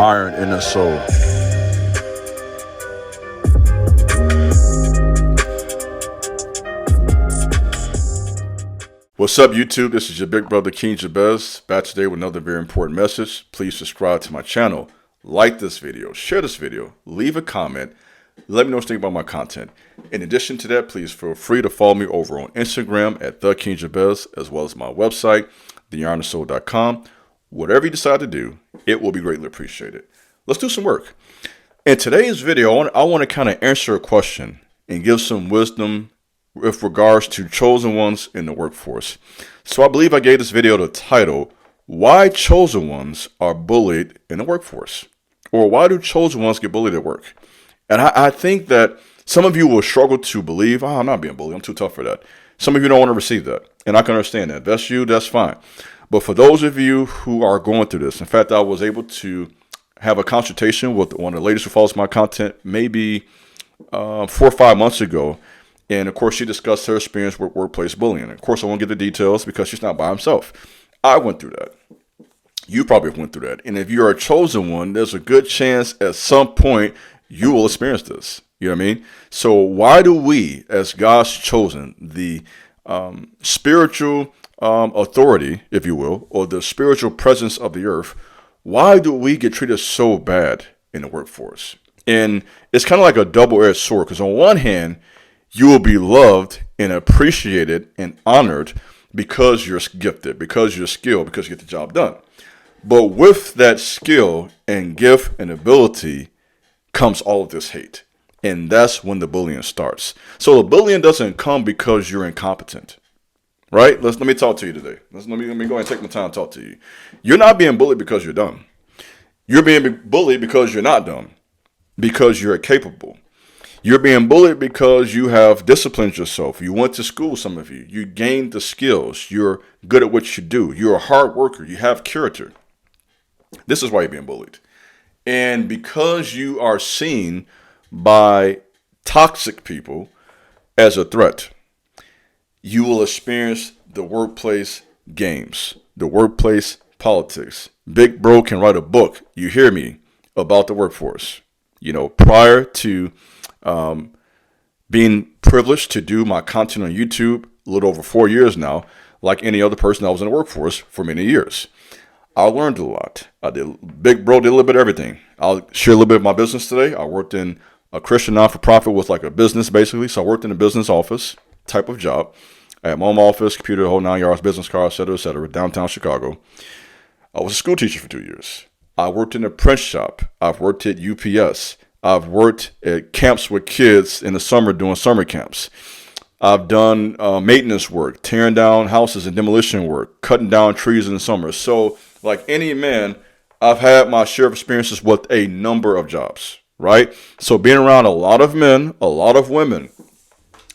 iron in their soul. What's up, YouTube? This is your big brother, King Jabez, back today with another very important message. Please subscribe to my channel, like this video, share this video, leave a comment, let me know what you think about my content. In addition to that, please feel free to follow me over on Instagram at @TheKingJabez, as well as my website, theironofsoul.com. Whatever you decide to do, it will be greatly appreciated. Let's do some work. In today's video, I want to kind of answer a question and give some wisdom with regards to chosen ones in the workforce. So I believe I gave this video the title, Why Chosen Ones Are Bullied in the Workforce, or why do chosen ones get bullied at work? And I think that some of you will struggle to believe, I'm not being bullied, I'm too tough for that. Some of you don't want to receive that, and I can understand that. If that's you, that's fine. But for those of you who are going through this, in fact, I was able to have a consultation with one of the ladies who follows my content maybe 4 or 5 months ago. And of course, she discussed her experience with workplace bullying. Of course, I won't get the details because she's not by herself. I went through that. You probably went through that. And if you're a chosen one, there's a good chance at some point you will experience this. You know what I mean? So why do we, as God's chosen, the spiritual authority, if you will, or the spiritual presence of the earth, why do we get treated so bad in the workforce? And it's kind of like a double-edged sword, because on one hand, you will be loved and appreciated and honored because you're gifted, because you're skilled, because you get the job done. But with that skill and gift and ability comes all of this hate. And that's when the bullying starts. So the bullying doesn't come because you're incompetent. Right? Let me talk to you today. Let me go ahead and take my time to talk to you. You're not being bullied because you're dumb. You're being bullied because you're not dumb, because you're capable. You're being bullied because you have disciplined yourself. You went to school, some of you. You gained the skills. You're good at what you do. You're a hard worker. You have character. This is why you're being bullied. And because you are seen by toxic people as a threat, you will experience the workplace games, the workplace politics. Big Bro can write a book, you hear me, about the workforce. You know, prior to being privileged to do my content on YouTube, a little over 4 years now, like any other person, I was in the workforce for many years. I learned a lot. Big Bro did a little bit of everything. I'll share a little bit of my business today. I worked in a Christian non-for-profit with like a business, basically. So I worked in a business office type of job. I had my own office, computer, the whole 9 yards, business card, et cetera, downtown Chicago. I was a school teacher for 2 years. I worked in a print shop. I've worked at UPS. I've worked at camps with kids in the summer doing summer camps. I've done maintenance work, tearing down houses and demolition work, cutting down trees in the summer. So like any man, I've had my share of experiences with a number of jobs, right? So being around a lot of men, a lot of women,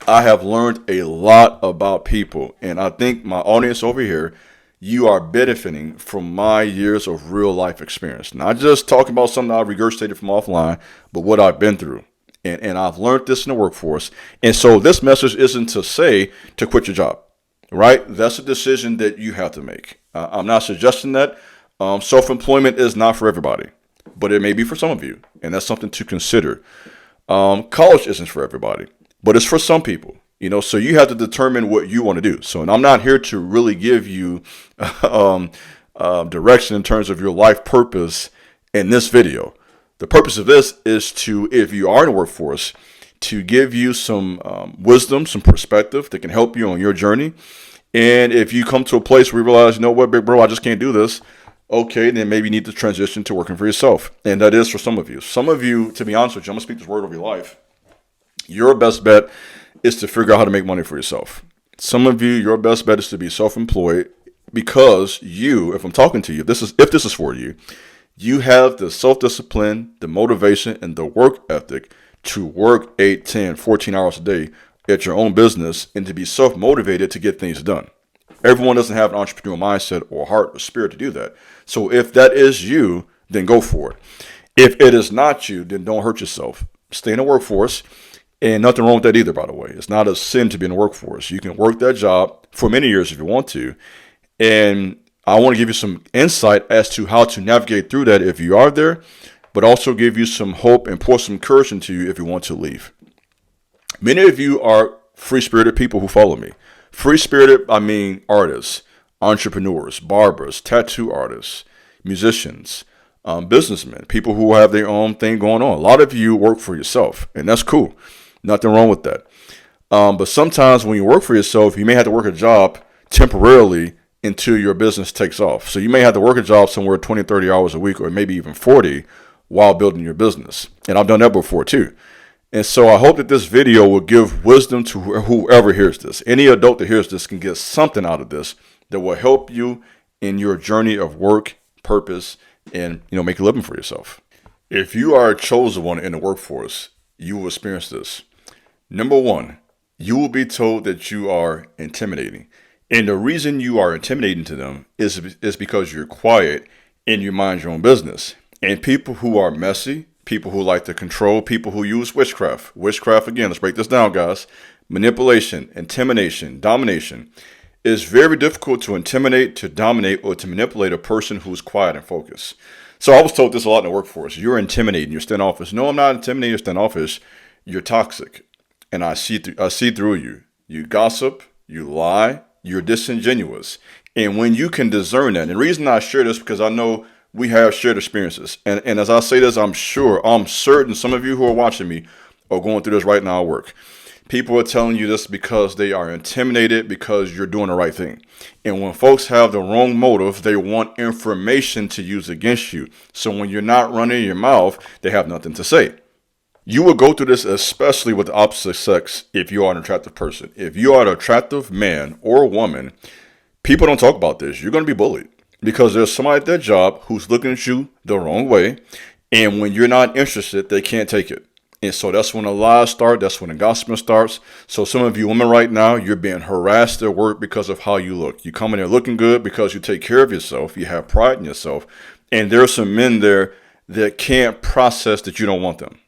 I have learned a lot about people. And I think my audience over here, you are benefiting from my years of real life experience. Not just talking about something I've regurgitated from offline, but what I've been through. And I've learned this in the workforce. And so this message isn't to say to quit your job, right? That's a decision that you have to make. I'm not suggesting that. Self-employment is not for everybody, but it may be for some of you. And that's something to consider. College isn't for everybody, but it's for some people. You know, so you have to determine what you want to do. So, and I'm not here to really give you direction in terms of your life purpose in this video. The purpose of this is to, if you are in the workforce, to give you some wisdom, some perspective that can help you on your journey. And if you come to a place where you realize, you know what, Big Bro, I just can't do this. Okay, then maybe you need to transition to working for yourself. And that is for some of you. Some of you, to be honest with you, I'm going to speak this word over your life. Your best bet is to figure out how to make money for yourself. Some of you, your best bet is to be self-employed because you, if I'm talking to you, if this is for you, you have the self-discipline, the motivation, and the work ethic to work 8, 10, 14 hours a day at your own business and to be self-motivated to get things done. Everyone doesn't have an entrepreneurial mindset or heart or spirit to do that. So if that is you, then go for it. If it is not you, then don't hurt yourself. Stay in the workforce. And nothing wrong with that either, by the way. It's not a sin to be in the workforce. You can work that job for many years if you want to. And I want to give you some insight as to how to navigate through that if you are there, but also give you some hope and pour some courage into you if you want to leave. Many of you are free-spirited people who follow me. Free-spirited, I mean artists, entrepreneurs, barbers, tattoo artists, musicians, businessmen, people who have their own thing going on. A lot of you work for yourself, and that's cool. Nothing wrong with that. But sometimes when you work for yourself, you may have to work a job temporarily until your business takes off. So you may have to work a job somewhere 20, 30 hours a week, or maybe even 40 while building your business. And I've done that before too. And so I hope that this video will give wisdom to whoever hears this. Any adult that hears this can get something out of this that will help you in your journey of work, purpose, and make a living for yourself. If you are a chosen one in the workforce, you will experience this. Number one, you will be told that you are intimidating. And the reason you are intimidating to them is because you're quiet and you mind your own business. And people who are messy, people who like to control, people who use witchcraft. Witchcraft, again, let's break this down, guys. Manipulation, intimidation, domination. It's very difficult to intimidate, to dominate, or to manipulate a person who's quiet and focused. So I was told this a lot in the workforce. You're intimidating, you're standoffish. No, I'm not intimidating, you're standoffish. You're toxic. And I see through you. You gossip, you lie, you're disingenuous. And when you can discern that, and the reason I share this because I know we have shared experiences. And as I say this, I'm certain some of you who are watching me are going through this right now at work. People are telling you this because they are intimidated because you're doing the right thing. And when folks have the wrong motive, they want information to use against you. So when you're not running your mouth, they have nothing to say. You will go through this especially with the opposite sex if you are an attractive person. If you are an attractive man or woman, people don't talk about this. You're going to be bullied because there's somebody at their job who's looking at you the wrong way. And when you're not interested, they can't take it. And so that's when the lies start. That's when the gossiping starts. So some of you women right now, you're being harassed at work because of how you look. You come in there looking good because you take care of yourself. You have pride in yourself. And there are some men there that can't process that you don't want them.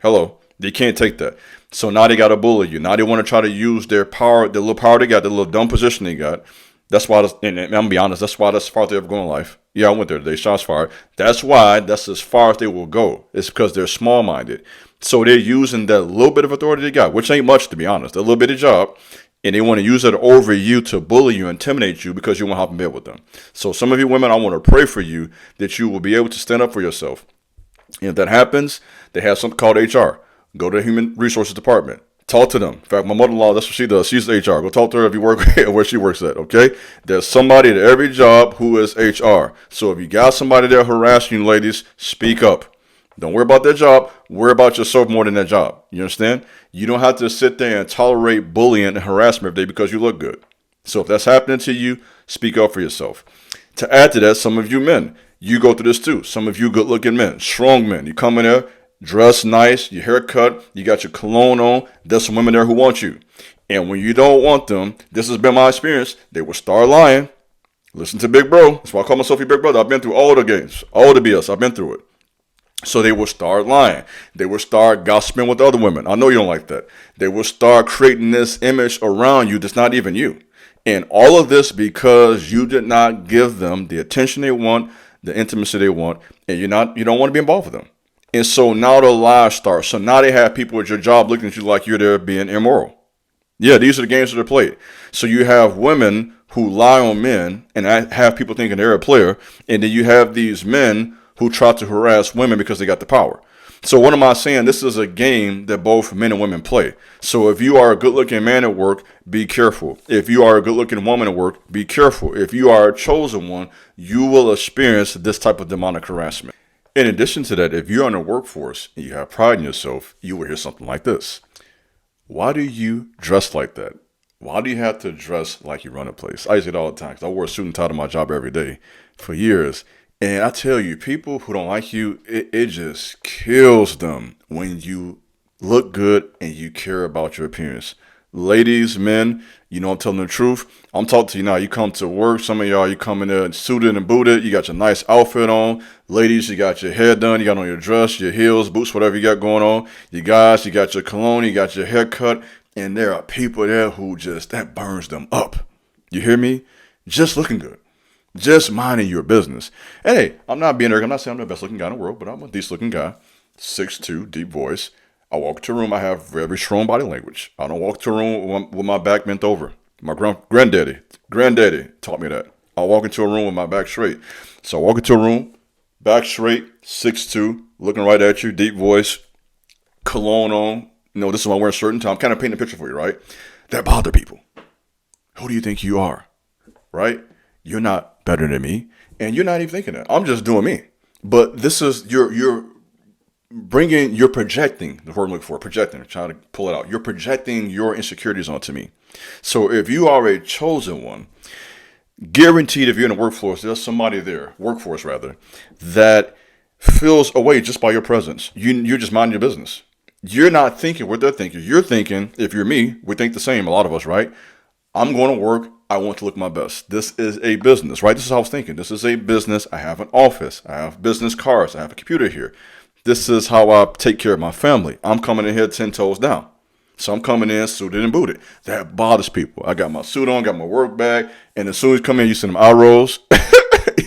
Hello. They can't take that. So now they got to bully you. Now they want to try to use their power, the little power they got, the little dumb position they got. That's why, and I'm going to be honest, that's why that's as far as they ever go in life. Yeah, I went there today, shots fired. That's why that's as far as they will go. It's because they're small-minded. So they're using that little bit of authority they got, which ain't much, to be honest, a little bit of job, and they want to use it over you to bully you, intimidate you because you won't hop in bed with them. So some of you women, I want to pray for you that you will be able to stand up for yourself. And if that happens, they have something called HR. Go to the Human Resources Department. Talk to them. In fact, my mother-in-law, that's what she does. She's HR. Go talk to her if you work where she works at, okay? There's somebody at every job who is HR. So if you got somebody there harassing you, ladies, speak up. Don't worry about their job. Worry about yourself more than their job. You understand? You don't have to sit there and tolerate bullying and harassment every day because you look good. So if that's happening to you, speak up for yourself. To add to that, some of you men, you go through this too. Some of you good-looking men, strong men. You come in there, dress nice, your hair cut, you got your cologne on. There's some women there who want you. And when you don't want them, this has been my experience, they will start lying. Listen to Big Bro. That's why I call myself your big brother. I've been through all the games, all the BS. I've been through it. So they will start lying. They will start gossiping with other women. I know you don't like that. They will start creating this image around you that's not even you. And all of this because you did not give them the attention they want, the intimacy they want, and you don't want to be involved with them. And so now the lies start. So now they have people at your job looking at you like you're there being immoral. Yeah, these are the games that are played. So you have women who lie on men and have people thinking they're a player. And then you have these men who try to harass women because they got the power. So what am I saying? This is a game that both men and women play. So if you are a good-looking man at work, be careful. If you are a good-looking woman at work, be careful. If you are a chosen one, you will experience this type of demonic harassment. In addition to that, if you're in the workforce and you have pride in yourself, you will hear something like this. Why do you dress like that? Why do you have to dress like you run a place? I use it all the time because I wore a suit and tie to my job every day for years. And I tell you, people who don't like you, it just kills them when you look good and you care about your appearance. Ladies, men, you know I'm telling the truth. I'm talking to you now. You come to work. Some of y'all, you come in there suited and booted. You got your nice outfit on. Ladies, you got your hair done. You got on your dress, your heels, boots, whatever you got going on. You guys, you got your cologne. You got your haircut. And there are people there who that burns them up. You hear me? Just looking good. Just minding your business. And hey, I'm not being arrogant. I'm not saying I'm the best looking guy in the world, but I'm a decent looking guy. 6'2", deep voice. I walk to a room, I have very strong body language. I don't walk to a room with my back bent over. My granddaddy taught me that. I walk into a room with my back straight. So I walk into a room, back straight, 6'2", looking right at you, deep voice, cologne on. This is when I wear a shirt and tie. I'm kind of painting a picture for you, right? That bother people. Who do you think you are, right? You're not better than me, and you're not even thinking that. I'm just doing me. But this is, you're projecting, the word I'm looking for, projecting, I'm trying to pull it out. You're projecting your insecurities onto me. So if you are a chosen one, guaranteed if you're in the workforce, there's somebody there, workforce rather, that feels away just by your presence. You're just minding your business. You're not thinking what they're thinking. You're thinking, if you're me, we think the same, a lot of us, right? I'm going to work. I want to look my best. This is a business, right? This is how I was thinking. This is a business. I have an office. I have business cards. I have a computer here. This is how I take care of my family. I'm coming in here 10 toes down. So I'm coming in suited and booted. That bothers people. I got my suit on, got my work bag, and as soon as you come in, you send them eye rolls.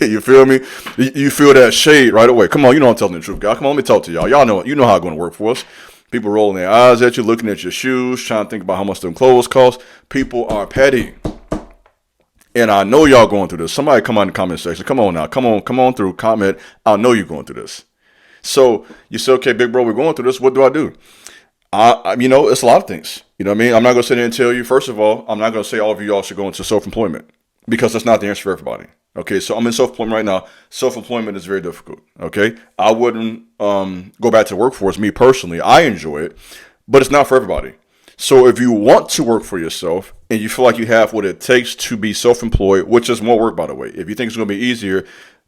You feel me? You feel that shade right away. Come on, you know I'm telling the truth, guys. Come on, let me talk to y'all. Y'all know, you know how it's going to work for us. People rolling their eyes at you, looking at your shoes, trying to think about how much them clothes cost. People are petty. And I know y'all going through this. Somebody come on in the comment section. Come on now. Come on through. Comment. I know you're going through this. So you say, okay, big bro, we're going through this. What do I do? It's a lot of things. You know what I mean? I'm not going to sit there and tell you, first of all, I'm not going to say all of you all should go into self-employment because that's not the answer for everybody. Okay, so I'm in self-employment right now. Self-employment is very difficult. Okay, I wouldn't go back to the workforce. Me personally, I enjoy it, but it's not for everybody. So if you want to work for yourself and you feel like you have what it takes to be self-employed, which is more work, by the way, if you think it's going to be easier,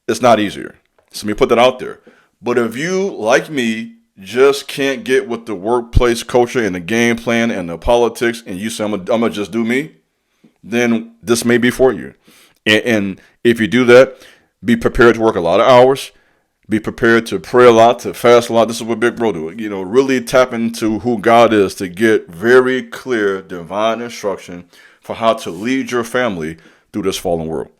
it's not easier. So let me put that out there. But if you, like me, just can't get with the workplace culture and the game plan and the politics, and you say, I'm gonna just do me, then this may be for you. And if you do that, be prepared to work a lot of hours. Be prepared to pray a lot, to fast a lot. This is what Big Bro do. Really tap into who God is to get very clear divine instruction for how to lead your family through this fallen world.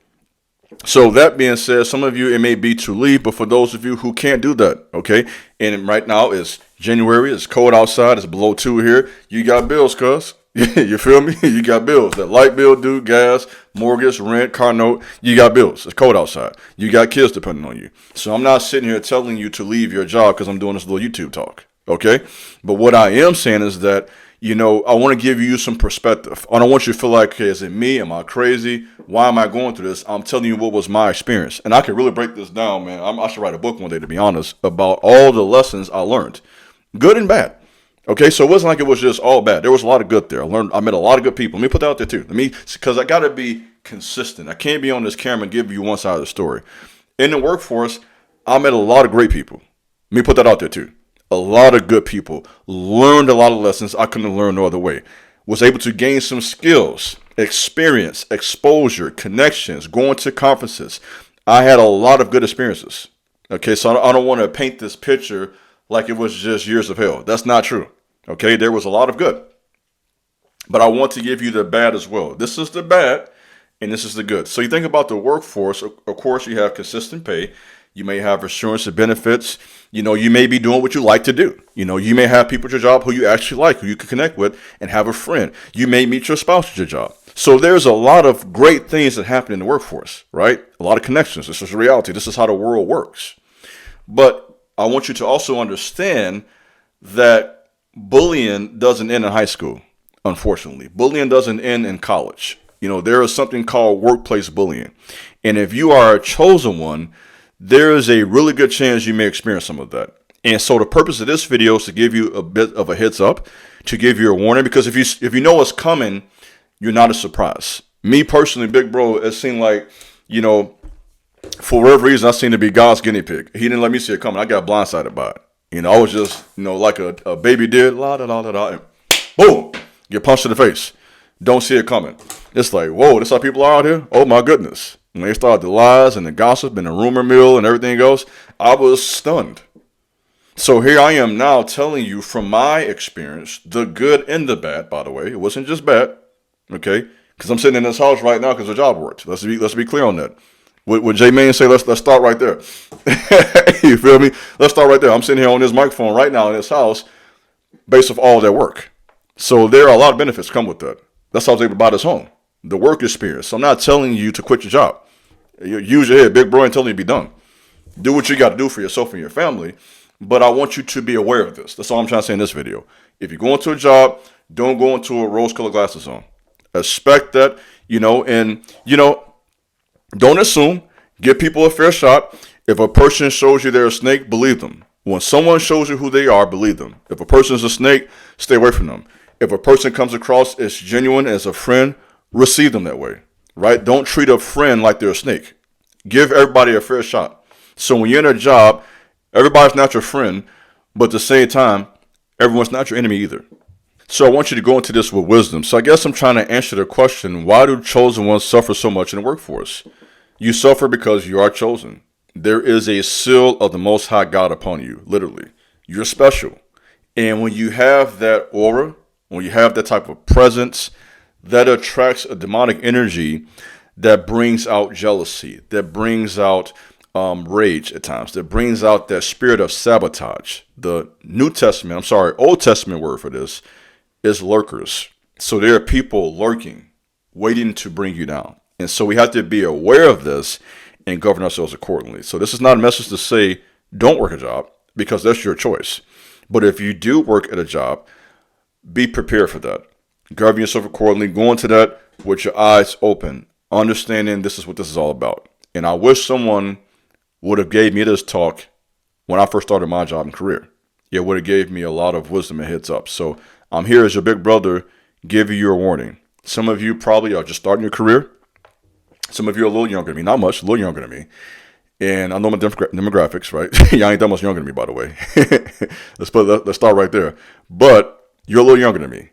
So that being said, some of you, it may be to leave, but for those of you who can't do that, okay, and right now it's January, it's cold outside, it's below 2 here, you got bills, cuz. You feel me? You got bills. That light bill due, gas, mortgage, rent, car note. You got bills. It's cold outside. You got kids depending on you. So I'm not sitting here telling you to leave your job because I'm doing this little YouTube talk. Okay? But what I am saying is that, I want to give you some perspective. I don't want you to feel like, okay, is it me? Am I crazy? Why am I going through this? I'm telling you what was my experience. And I can really break this down, man. I should write a book one day, to be honest, about all the lessons I learned. Good and bad. Okay, so it wasn't like it was just all bad. There was a lot of good there. I met a lot of good people. Let me put that out there too. Because I got to be consistent. I can't be on this camera and give you one side of the story. In the workforce, I met a lot of great people. Let me put that out there too. A lot of good people. Learned a lot of lessons I couldn't have learned no other way. Was able to gain some skills, experience, exposure, connections, going to conferences. I had a lot of good experiences. Okay, so I don't want to paint this picture like it was just years of hell. That's not true. Okay, there was a lot of good. But I want to give you the bad as well. This is the bad, and this is the good. So you think about the workforce. Of course, you have consistent pay. You may have insurance and benefits. You may be doing what you like to do. You may have people at your job who you actually like, who you can connect with and have a friend. You may meet your spouse at your job. So there's a lot of great things that happen in the workforce, right? A lot of connections. This is reality. This is how the world works. But I want you to also understand that bullying doesn't end in high school, unfortunately. Bullying doesn't end in college. There is something called workplace bullying. And if you are a chosen one, there is a really good chance you may experience some of that. And so the purpose of this video is to give you a bit of a heads up, to give you a warning, because if you know what's coming, you're not as surprised. Me personally, Big Bro, it seemed like, for whatever reason, I seemed to be God's guinea pig. He didn't let me see it coming. I got blindsided by it. I was just, like a baby did, la da da da da, and boom, get punched in the face. Don't see it coming. It's like, whoa, this how people are out here? Oh my goodness. When they started the lies and the gossip and the rumor mill and everything else, I was stunned. So here I am now telling you from my experience, the good and the bad, by the way. It wasn't just bad, okay? Because I'm sitting in this house right now because the job worked. Let's be clear on that. What J Main say? Let's start right there. You feel me? Let's start right there. I'm sitting here on this microphone right now in this house, based off all that work. So there are a lot of benefits come with that. That's how I was able to buy this home. The work experience. So I'm not telling you to quit your job. Use your head, big bro, and telling you to be done. Do what you got to do for yourself and your family. But I want you to be aware of this. That's all I'm trying to say in this video. If you go into a job, don't go into a rose-colored glasses on. Expect that, and, don't assume. Give people a fair shot. If a person shows you they're a snake, believe them. When someone shows you who they are, believe them. If a person is a snake, stay away from them. If a person comes across as genuine, as a friend, receive them that way, right? Don't treat a friend like they're a snake. Give everybody a fair shot. So when you're in a job, everybody's not your friend, but at the same time, everyone's not your enemy either. So I want you to go into this with wisdom. So I guess I'm trying to answer the question, why do chosen ones suffer so much in the workforce? You suffer because you are chosen. There is a seal of the Most High God upon you, literally. You're special. And when you have that aura, when you have that type of presence, that attracts a demonic energy that brings out jealousy, that brings out rage at times, that brings out that spirit of sabotage. The Old Testament word for this is lurkers. So there are people lurking, waiting to bring you down. And so we have to be aware of this and govern ourselves accordingly. So this is not a message to say don't work a job, because that's your choice. But if you do work at a job, be prepared for that. Govern yourself accordingly. Go into that with your eyes open, understanding this is what this is all about. And I wish someone would have gave me this talk when I first started my job and career. It would have gave me a lot of wisdom and heads up. So I'm here as your big brother, give you your warning. Some of you probably are just starting your career. Some of you are a little younger than me, not much, a little younger than me. And I know my demographics, right? Y'all ain't that much younger than me, by the way. Let's start right there. But you're a little younger than me.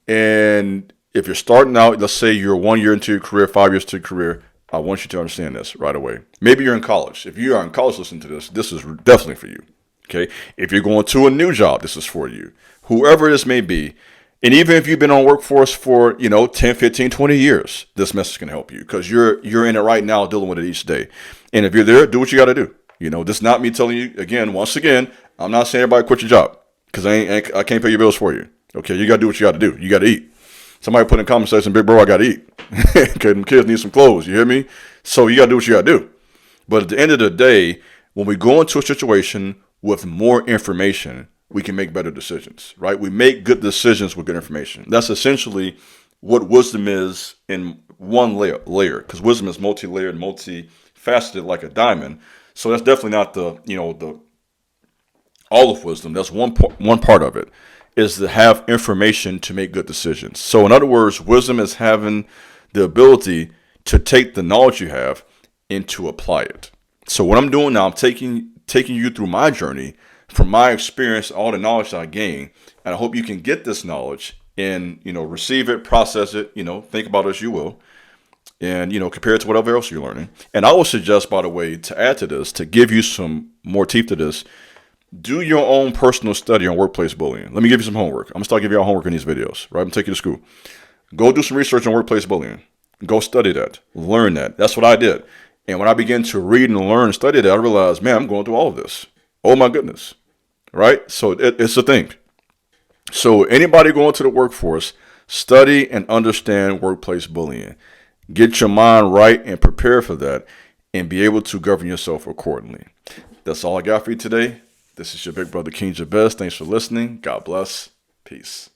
And if you're starting out, let's say you're 1 year into your career, 5 years into your career, I want you to understand this right away. Maybe you're in college. If you are in college listening to this, this is definitely for you. Okay? If you're going to a new job, this is for you. Whoever this may be, and even if you've been on workforce for, 10, 15, 20 years, this message can help you because you're in it right now dealing with it each day. And if you're there, do what you got to do. This is not me telling you, once again, I'm not saying everybody quit your job because I can't pay your bills for you. Okay, you got to do what you got to do. You got to eat. Somebody put in comment section, big bro, I got to eat. Okay, them kids need some clothes. You hear me? So you got to do what you got to do. But at the end of the day, when we go into a situation with more information, we can make better decisions, right? We make good decisions with good information. That's essentially what wisdom is in one layer, because wisdom is multi-layered, multifaceted like a diamond. So that's definitely not the all of wisdom. That's one part of it, is to have information to make good decisions. So in other words, wisdom is having the ability to take the knowledge you have and to apply it. So what I'm doing now, I'm taking you through my journey, from my experience, all the knowledge that I gain, and I hope you can get this knowledge and, receive it, process it, think about it as you will, and, compare it to whatever else you're learning. And I would suggest, by the way, to add to this, to give you some more teeth to this, do your own personal study on workplace bullying. Let me give you some homework. I'm going to start giving you all homework in these videos, right? I'm going to take you to school. Go do some research on workplace bullying. Go study that. Learn that. That's what I did. And when I began to read and learn and study that, I realized, man, I'm going through all of this. Oh, my goodness. Right? So it's a thing. So anybody going to the workforce, study and understand workplace bullying. Get your mind right and prepare for that and be able to govern yourself accordingly. That's all I got for you today. This is your big brother, King Jabez. Thanks for listening. God bless. Peace.